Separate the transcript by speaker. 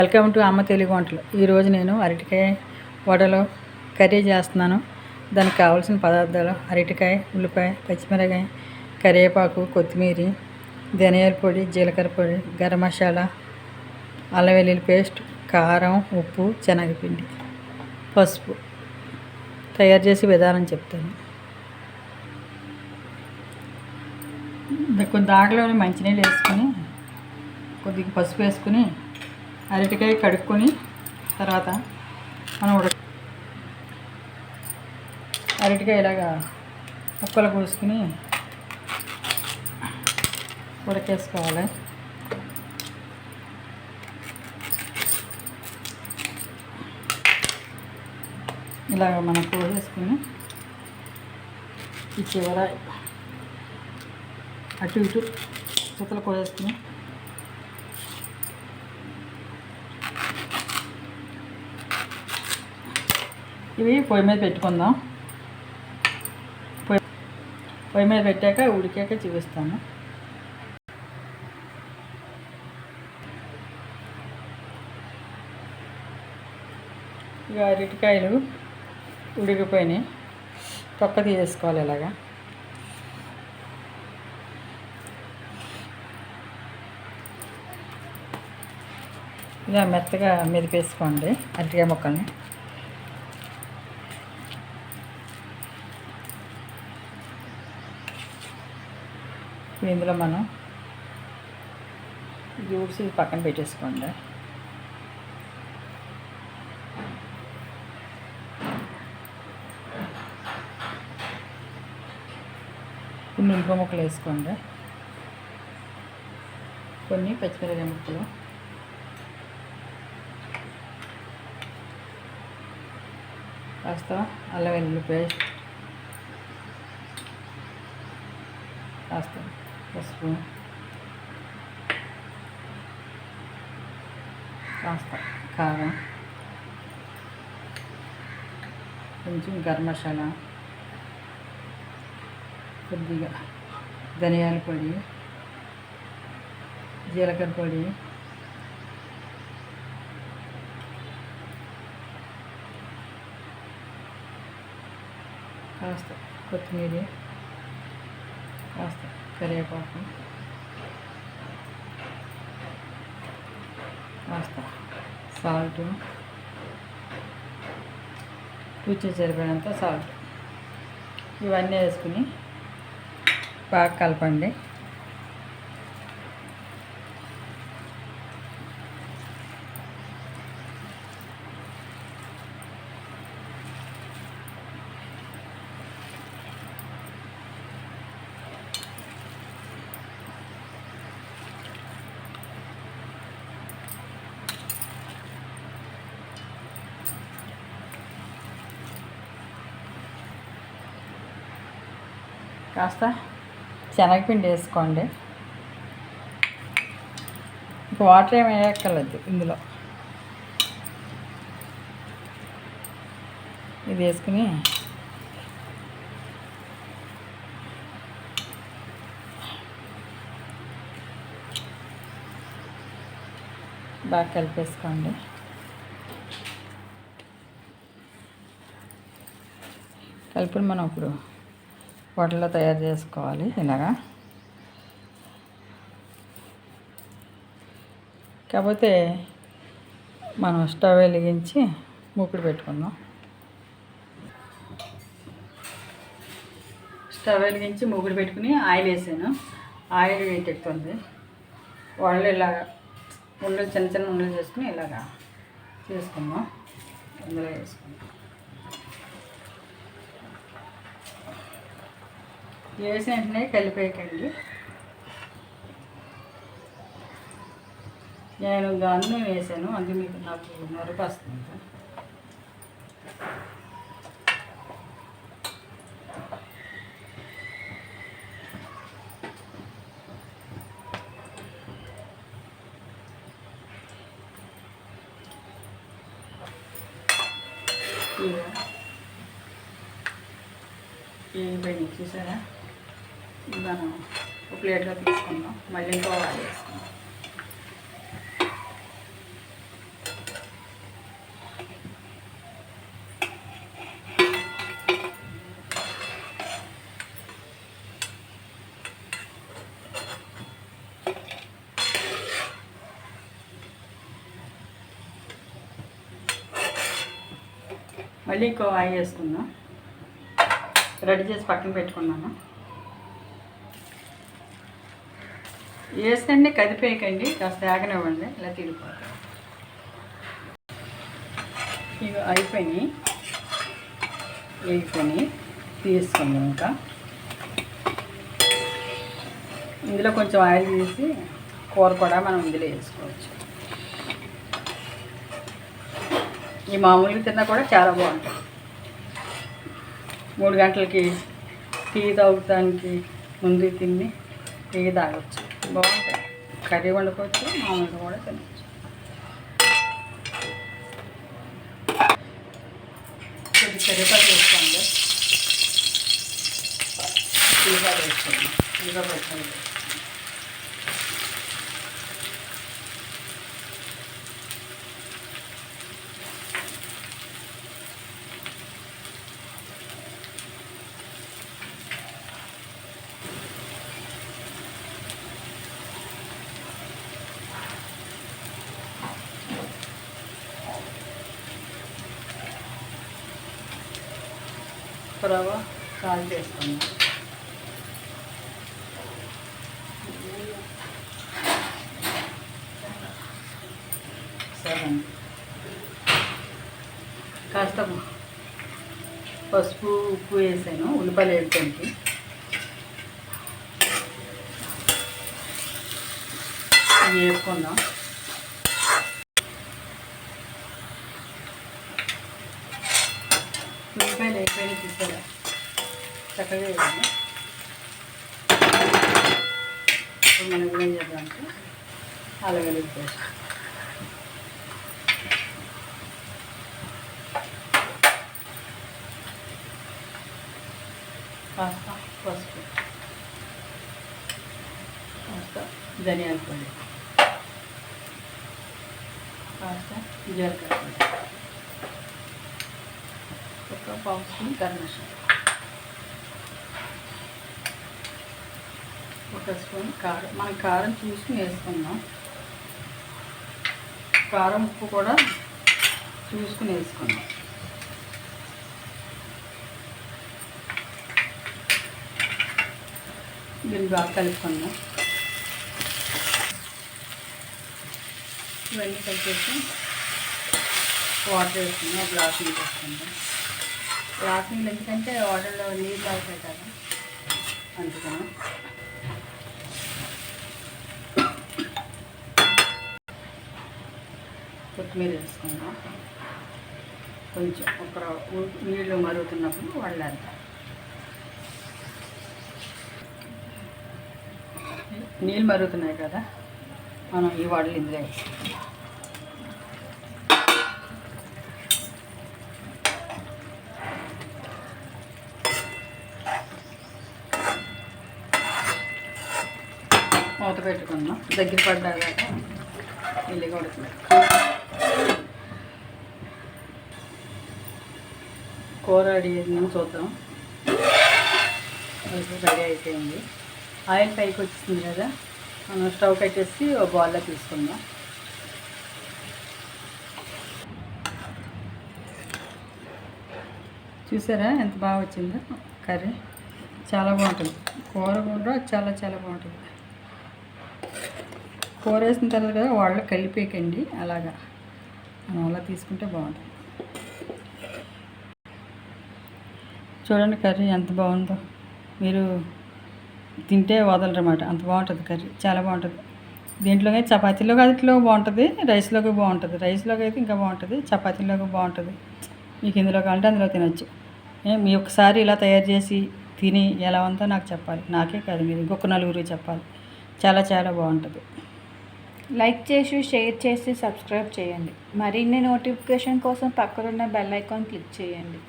Speaker 1: Welcome to అమ్మ తెలుగు వంటలు. ఈరోజు నేను అరటికాయ వడలు కర్రీ చేస్తున్నాను. దానికి కావాల్సిన పదార్థాలు: అరటికాయ, ఉల్లిపాయ, పచ్చిమిరకాయ, కరివేపాకు, కొత్తిమీర, ధనియాల పొడి, జీలకర్ర పొడి, గరం మసాలా, అల్లం వెల్లుల్లి పేస్ట్, కారం, ఉప్పు, శనగపిండి, పసుపు. తయారు చేసే విధానం చెప్తాను. కొంచెం దాంట్లోనే మంచినీళ్ళు వేసుకుని కొద్దిగా పసుపు వేసుకుని అరటికాయ కడుక్కొని తర్వాత మనం అరటికాయ ఇలాగా ముక్కలు కోసుకుని ఉడకేసుకోవాలి. ఇలాగ మనం కోసేసుకుని ఈ చివర అటు ఇటు చుక్కలు కోసేసుకుని ఇవి పొయ్యి మీద పెట్టుకుందాం. పొయ్యి మీద పెట్టాక ఉడికాక చూపిస్తాను. ఇక అరటికాయలు ఉడికిపోయినాయి. తొక్క తీసేసుకోవాలి. ఇలాగా ఇలా మెత్తగా మెదిపేసుకోండి అరటికాయ ముక్కల్ని. ఇందులో మనం జ్యూస్ పక్కన పెట్టేసుకోండి. కొన్ని ఉల్లిపాయ ముక్కలు వేసుకోండి. కొన్ని పచ్చిమిరపకాయ ముక్కలు, కాస్త అల్లం వెల్లుల్లి పేస్ట్, కాస్త పసుపు, కాస్త కారం, కొంచెం గరం మసాలా, కొద్దిగా ధనియాల పొడి, జీలకర్ర పొడి, కాస్త కొత్తిమీర, కాస్త కరివేపాకు, కాస్త సాల్ట్, రుచి సరిపడినంత సాల్ట్, ఇవన్నీ వేసుకుని బాగా కలపండి. కాస్త శనగపిండి వేసుకోండి. ఇంకా వాటర్ ఏమి వేయక్కర్లేదు ఇందులో. ఇది వేసుకుని బాగా కలిపేసుకోండి. కలిపి మనం ఇప్పుడు వడలో తయారు చేసుకోవాలి. ఇలాగా కాకపోతే మనం స్టవ్ వెలిగించి మూకుడు పెట్టుకుందాం. స్టవ్ వెలిగించి మూకుడు పెట్టుకుని ఆయిల్ వేసాను. ఆయిల్ వేటెక్కుతుంది. వాళ్ళు ఇలాగ ఉండలు చిన్న చిన్న ఉండలు చేసుకుని ఇలాగా చేసుకుందాం. ఇందులో వేసుకుందాం. వేసి వెంటనే కలిపేయకండి. నేను దాన్ని వేసాను, అది మీకు నాకు నొరక వస్తుంది. ఏం చూసారా? మనం ఒక ప్లేట్లో తీసుకుందాం. మళ్ళీ ఇంకో ఆయిల్ వేసుకుందాం. మళ్ళీ ఇంకో ఆయిల్ వేసుకుందాం. రెడీ చేసి పక్కన పెట్టుకున్నాను. వేసండి, కదిపేయకండి, కాస్త ఆగనివ్వండి, ఇలా తిరిగిపోతాయి. ఇక అయిపోయినాయి, వేసుకొని తీసుకుందాం. ఇంకా ఇందులో కొంచెం ఆయిల్ తీసి కూర కూడా మనం ఇందులో వేసుకోవచ్చు. ఈ మామూలుగా తిన్నా కూడా చాలా బాగుంటుంది. 3 గంటలకి టీ తాగడానికి ముందు తిని టీ తాగొచ్చు, బాగుంటుంది. కర్రీ వండుకోవచ్చు, మామూలుగా కూడా తినవచ్చు. కొద్ది కరివేపాకు వేసుకోండి, ఉల్లిపాయ వేసుకోండి, ఉల్లిపాయ వేసుకోండి. రవ్వ కాల్ చేసుకుందాం. సరే, కాస్త పసుపు ఉప్పు వేసాను ఉల్లిపాయలు వేయడానికి. వేసుకుందాం. ఉల్లిపాయలు వేసుకొని చూసారా చక్కగా వేయాలి. ఇప్పుడు మనం ఏం చేద్దామంటే అల్లం వెల్లుల్లి పేస్ట్, కాస్త పసుపు, కాస్త ధనియాల పొడి, కాస్త జీలకర్ర పొడి, ఒక పావు స్పూన్ గరం మసాలా, ఒక స్పూన్ కారం. మనం కారం చూసుకుని వేసుకుందాం. కారం ఉప్పు కూడా చూసుకుని వేసుకుందాం. దీన్ని బాగా కలుపుకుందాం. ఇవన్నీ కలిపేసి వాటర్ వేసుకుందాం. గ్లాస్ నీళ్ళు వేసుకుందాం. గ్లాస్ నీళ్ళు ఎందుకంటే వాటర్లో నీళ్ళు అవుతాయి కదా, అందుకని. కొత్తిమీర వేసుకుందాం. కొంచెం ఒక నీళ్ళు మరుగుతున్నప్పుడు వాళ్ళేద్దాం. నీళ్ళు మరుగుతున్నాయి కదా, మనం ఈ వాడలు ఇందులో వేస్తాం. మూత పెట్టుకుందాం. దగ్గర పడ్డాక ఇల్లు కొడుతుంది. కూర రెడీ అయిందని చూద్దాం. రెడీ అయిపోయింది. ఆయిల్ పైకి వచ్చింది కదా, మనం స్టవ్ కట్టేసి ఒక బౌల్లో తీసుకుందాం. చూసారా ఎంత బాగా వచ్చిందో కర్రీ, చాలా బాగుంటుంది. కూర కూడా చాలా చాలా బాగుంటుంది. కూర వేసిన తర్వాత కదా వాళ్ళు కలిపేయకండి, అలాగా మనం అలా తీసుకుంటే బాగుంటుంది. చూడండి కర్రీ ఎంత బాగుందో, మీరు తింటే వదలరన్నమాట, అంత బాగుంటుంది కర్రీ, చాలా బాగుంటుంది. దీంట్లోనే చపాతీలోకి అదిలో బాగుంటుంది, రైస్లోకి బాగుంటుంది. రైస్లోకి అయితే ఇంకా బాగుంటుంది, చపాతీలోకి బాగుంటుంది. మీకు ఇందులో కావాలంటే అందులో తినొచ్చు. మీ ఒకసారి ఇలా తయారు చేసి తిని ఎలా ఉందో నాకు చెప్పాలి. నాకే కాదు, మీరు ఇంకొక నలుగురికి చెప్పాలి. చాలా చాలా బాగుంటుంది.
Speaker 2: లైక్ చేసి షేర్ చేసి సబ్స్క్రైబ్ చేయండి. మరిన్ని నోటిఫికేషన్ కోసం పక్కనున్న బెల్ ఐకాన్ క్లిక్ చేయండి.